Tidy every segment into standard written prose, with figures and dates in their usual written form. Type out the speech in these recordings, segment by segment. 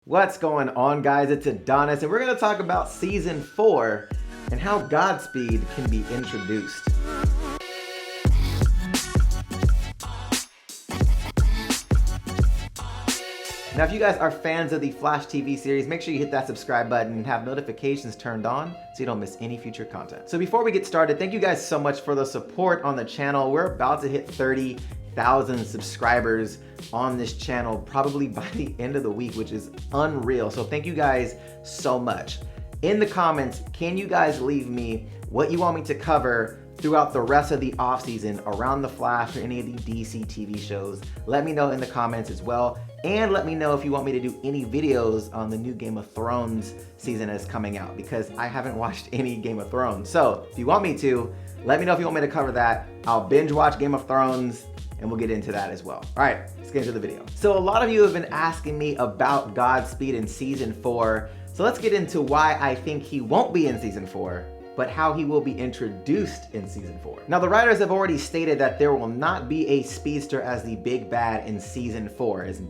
What's going on, guys? It's Adonis, and we're going to talk about Season 4 and how Godspeed can be introduced. Now, if you guys are fans of the Flash TV series, make sure you hit that subscribe button and have notifications turned on so you don't miss any future content. So before we get started, thank you guys so much for the support on the channel. We're about to hit 30,000 subscribers on this channel probably by the end of the week, which is unreal. So thank you guys so much. In the comments, can you guys leave me what you want me to cover throughout the rest of the off season around the Flash or any of the DC TV shows? Let me know in the comments as well. And let me know if you want me to do any videos on the new Game of Thrones season that's coming out, because I haven't watched any Game of Thrones. So if you want me to, let me know if you want me to cover that. I'll binge watch Game of Thrones and we'll get into that as well. All right, let's get into the video. So a lot of you have been asking me about Godspeed in Season 4. So let's get into why I think he won't be in Season 4, but how he will be introduced in Season 4. Now, the writers have already stated that there will not be a speedster as the big bad in Season 4. As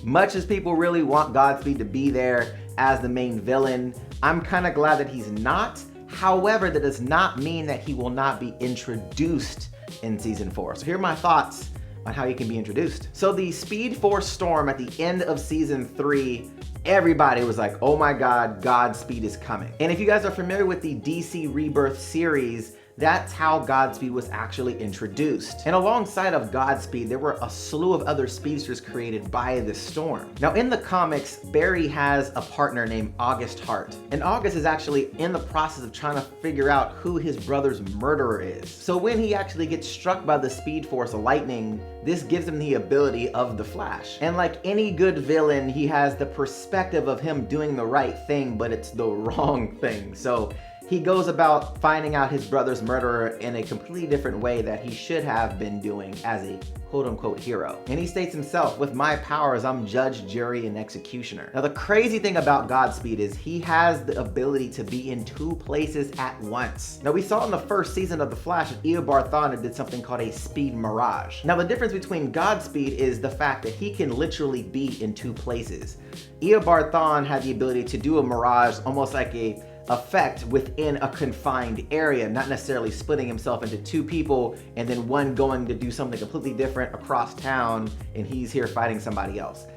much as people really want Godspeed to be there as the main villain, I'm kind of glad that he's not. However, that does not mean that he will not be introduced in Season 4. So here are my thoughts on how he can be introduced. So the Speed Force storm at the end of Season 3, everybody was like, oh my God, Godspeed is coming. And if you guys are familiar with the DC Rebirth series, that's how Godspeed was actually introduced. And alongside of Godspeed, there were a slew of other speedsters created by the storm. Now in the comics, Barry has a partner named August Hart. And August is actually in the process of trying to figure out who his brother's murderer is. So when he actually gets struck by the Speed Force lightning, this gives him the ability of the Flash. And like any good villain, he has the perspective of him doing the right thing, but it's the wrong thing. So he goes about finding out his brother's murderer in a completely different way that he should have been doing as a quote-unquote hero. And he states himself, with my powers, I'm judge, jury, and executioner. Now, the crazy thing about Godspeed is he has the ability to be in two places at once. Now, we saw in the first season of The Flash that Eobard Thawne did something called a speed mirage. Now, the difference between Godspeed is the fact that he can literally be in two places. Eobard Thawne had the ability to do a mirage almost like a effect within a confined area, not necessarily splitting himself into two people and then one going to do something completely different across town and he's here fighting somebody else.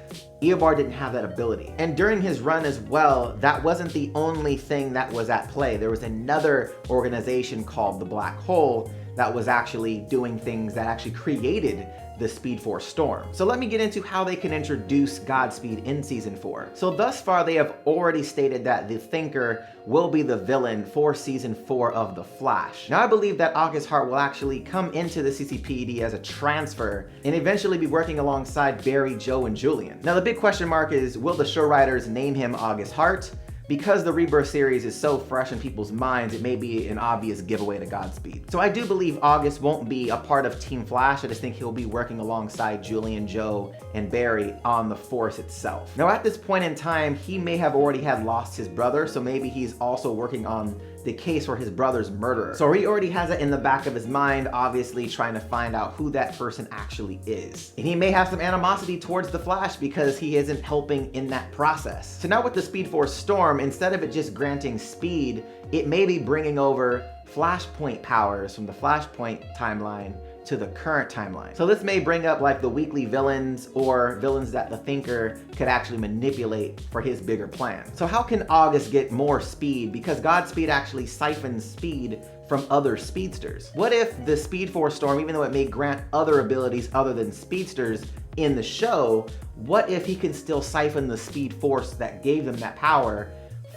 Eobard didn't have that ability. And during his run as well, that wasn't the only thing that was at play. There was another organization called the Black Hole that was actually doing things that actually created the Speed Force storm. So let me get into how they can introduce Godspeed in Season 4. So thus far, they have already stated that the Thinker will be the villain for Season 4 of The Flash. Now, I believe that August Hart will actually come into the CCPD as a transfer and eventually be working alongside Barry, Joe, and Julian. Now, the big question mark is, will the show writers name him August Hart? Because the Rebirth series is so fresh in people's minds, it may be an obvious giveaway to Godspeed. So I do believe August won't be a part of Team Flash. I just think he'll be working alongside Julian, Joe, and Barry on the Force itself. Now at this point in time, he may have already had lost his brother, so maybe he's also working on the case for his brother's murderer. So he already has it in the back of his mind, obviously trying to find out who that person actually is. And he may have some animosity towards the Flash because he isn't helping in that process. So now with the Speed Force storm, instead of it just granting speed, it may be bringing over Flashpoint powers from the Flashpoint timeline to the current timeline. So this may bring up like the weekly villains or villains that the Thinker could actually manipulate for his bigger plan. So how can August get more speed? Because Godspeed actually siphons speed from other speedsters. What if the Speed Force storm, even though it may grant other abilities other than speedsters in the show, what if he can still siphon the Speed Force that gave them that power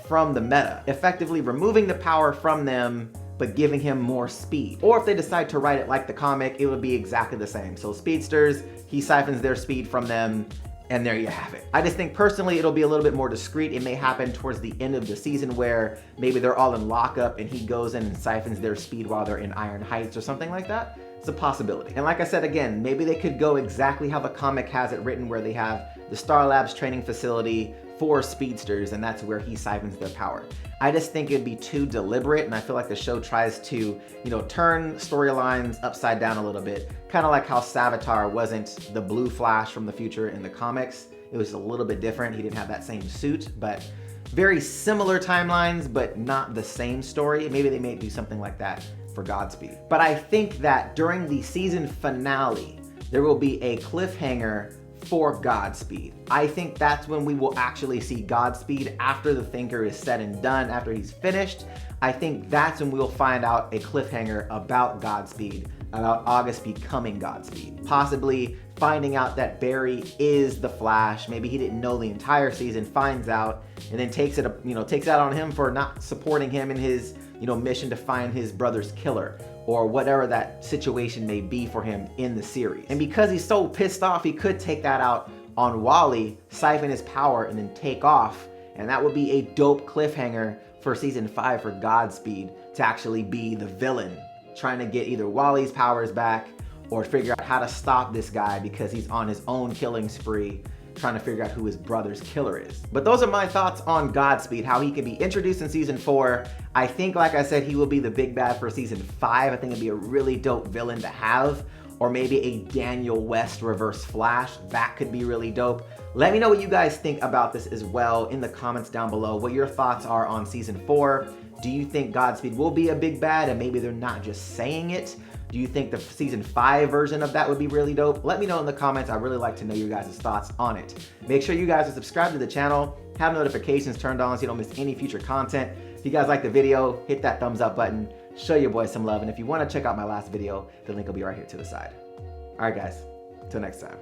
from the meta, effectively removing the power from them but giving him more speed? Or if they decide to write it like the comic, it would be exactly the same. So speedsters, he siphons their speed from them, and there you have it. I just think personally it'll be a little bit more discreet. It may happen towards the end of the season where maybe they're all in lockup and he goes in and siphons their speed while they're in Iron Heights or something like that. It's a possibility. And like I said, again, maybe they could go exactly how the comic has it written, where they have the Star Labs training facility for speedsters, and that's where he siphons their power. I just think it'd be too deliberate, and I feel like the show tries to, turn storylines upside down a little bit. Kind of like how Savitar wasn't the Blue Flash from the future in the comics. It was a little bit different. He didn't have that same suit, but very similar timelines, but not the same story. Maybe they may do something like that for Godspeed. But I think that during the season finale, there will be a cliffhanger for Godspeed. I think that's when we will actually see Godspeed after the Thinker is said and done, after he's finished. I think that's when we'll find out a cliffhanger about Godspeed, about August becoming Godspeed. Possibly finding out that Barry is the Flash. Maybe he didn't know the entire season, finds out, and then takes it out on him for not supporting him in his, mission to find his brother's killer, or whatever that situation may be for him in the series. And because he's so pissed off, he could take that out on Wally, siphon his power, and then take off. And that would be a dope cliffhanger for season 5 for Godspeed to actually be the villain, trying to get either Wally's powers back or figure out how to stop this guy because he's on his own killing spree, trying to figure out who his brother's killer is. But those are my thoughts on Godspeed, how he can be introduced in season 4. I think, like I said, he will be the big bad for season 5. I think it'd be a really dope villain to have, or maybe a Daniel West reverse Flash. That could be really dope. Let me know what you guys think about this as well in the comments down below, what your thoughts are on season 4. Do you think Godspeed will be a big bad and maybe they're not just saying it? Do you think the season 5 version of that would be really dope? Let me know in the comments. I'd really like to know your guys' thoughts on it. Make sure you guys are subscribed to the channel, have notifications turned on so you don't miss any future content. If you guys like the video, hit that thumbs up button, show your boys some love, and if you want to check out my last video, the link will be right here to the side. All right, guys, until next time.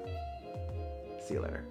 See you later.